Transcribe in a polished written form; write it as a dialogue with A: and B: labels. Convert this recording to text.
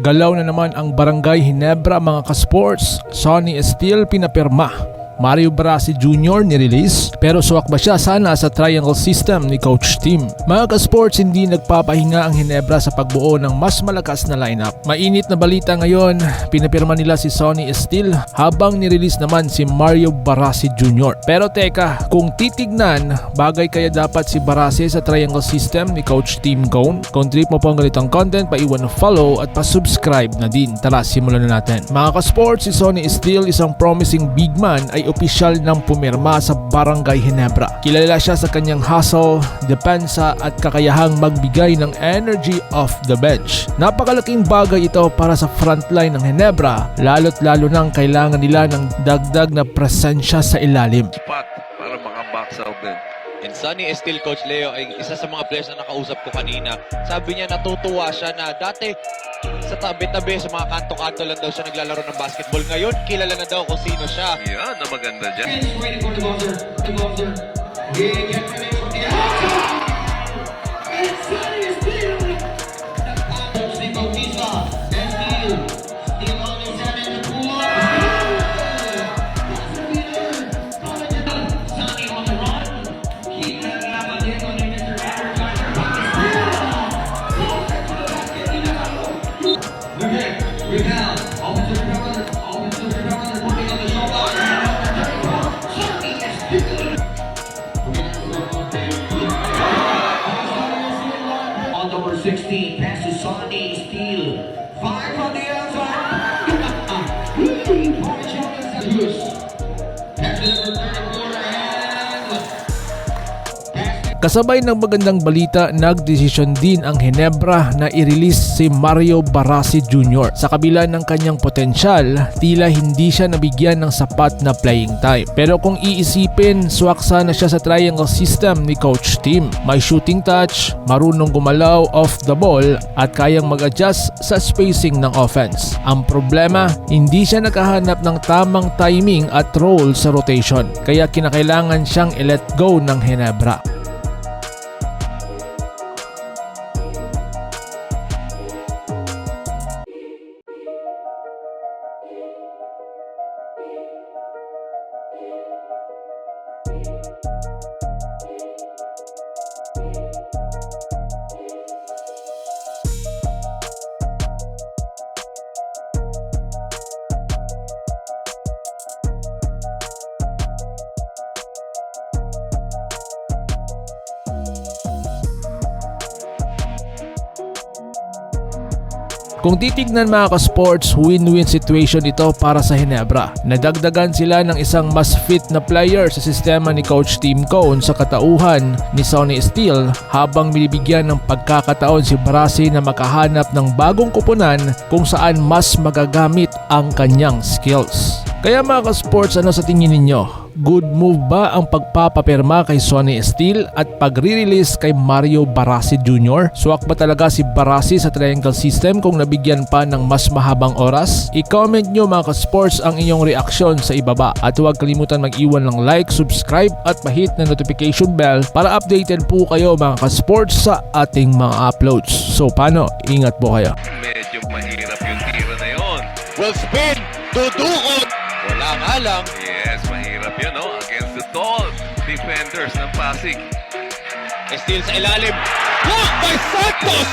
A: Galaw na naman ang Barangay Ginebra mga ka-sports. Sonny Esteel pinapirma. Mario Barasi Jr. nirelease pero suwak ba siya sana sa triangle system ni Coach Tim? Mga ka-sports, hindi nagpapahinga ang Ginebra sa pagbuo ng mas malakas na lineup. Mainit na balita ngayon, pinapirma nila si Sonny Esteel habang nirelease naman si Mario Barasi Jr. Pero teka, kung titignan, bagay kaya dapat si Barasi sa triangle system ni Coach Tim Cone? Kung trip mo po ang ganitong content, paiwan ng follow at pa-subscribe na din. Tara, simulan na natin. Mga ka-sports, si Sonny Esteel, isang promising big man, ay opisyal ng pumirma sa Barangay Ginebra. Kilala siya sa kanyang hustle, depensa at kakayahang magbigay ng energy off the bench. Napakalaking bagay ito para sa frontline ng Ginebra, lalo't lalo nang kailangan nila ng dagdag na presensya sa ilalim.
B: Spot para maka-box out din.
C: And Sonny Esteel, Coach Leo, ay isa sa mga players na nakausap ko kanina. Sabi niya natutuwa siya na dati sa tabi-tabi, sa mga kanto-kanto lang daw siya naglalaro ng basketball. Ngayon, kilala na daw kung sino siya.
B: Yan, na maganda dyan.
D: Waiting for the buzzer. The buzzer. He gets it in from the outside. And Sonny Esteel. Nagpapos ni Bautista. Esteel. Esteel on his head in the pool. Sonny on the run. He naglaban din on Mr. Advertiser. Okay, rebound. Offensive rebound. Offensive rebound. Working on the shot block. Sonny Esteel. On number 16, pass to Sonny Esteel. 5 on the outside. Loose. Pass to number 34 and pass.
A: Kasabay ng magandang balita, nagdesisyon din ang Ginebra na i-release si Mario Barasi Jr. Sa kabila ng kanyang potensyal, tila hindi siya nabigyan ng sapat na playing time. Pero kung iisipin, swak sana siya sa triangle system ni Coach Tim. May shooting touch, marunong gumalaw off the ball at kayang mag-adjust sa spacing ng offense. Ang problema, hindi siya nakahanap ng tamang timing at role sa rotation. Kaya kinakailangan siyang i-let go ng Ginebra. Kung titignan mga ka-sports, win-win situation ito para sa Ginebra. Nadagdagan sila ng isang mas fit na player sa sistema ni Coach Tim Cone sa katauhan ni Sonny Esteel habang binibigyan ng pagkakataon si Barasi na makahanap ng bagong kupunan kung saan mas magagamit ang kanyang skills. Kaya mga ka-sports, ano sa tingin ninyo? Good move ba ang pagpapapirma kay Sonny Esteel at pagre-release kay Mario Barasi Jr.? Swak ba talaga si Barasi sa triangle system kung nabigyan pa ng mas mahabang oras? I-comment nyo mga ka-sports ang inyong reaksyon sa ibaba at huwag kalimutan mag-iwan ng like, subscribe at pa-hit na notification bell para updated po kayo mga ka-sports sa ating mga uploads. So paano? Ingat po kayo.
B: Medyo mahirap yung tira na yun.
C: Well, spin! Dudukot! Wala nga lang.
B: Yes, mahirap yun, no? Against the tall defenders ng Pasig.
C: Esteel sa ilalim. Block by Santos!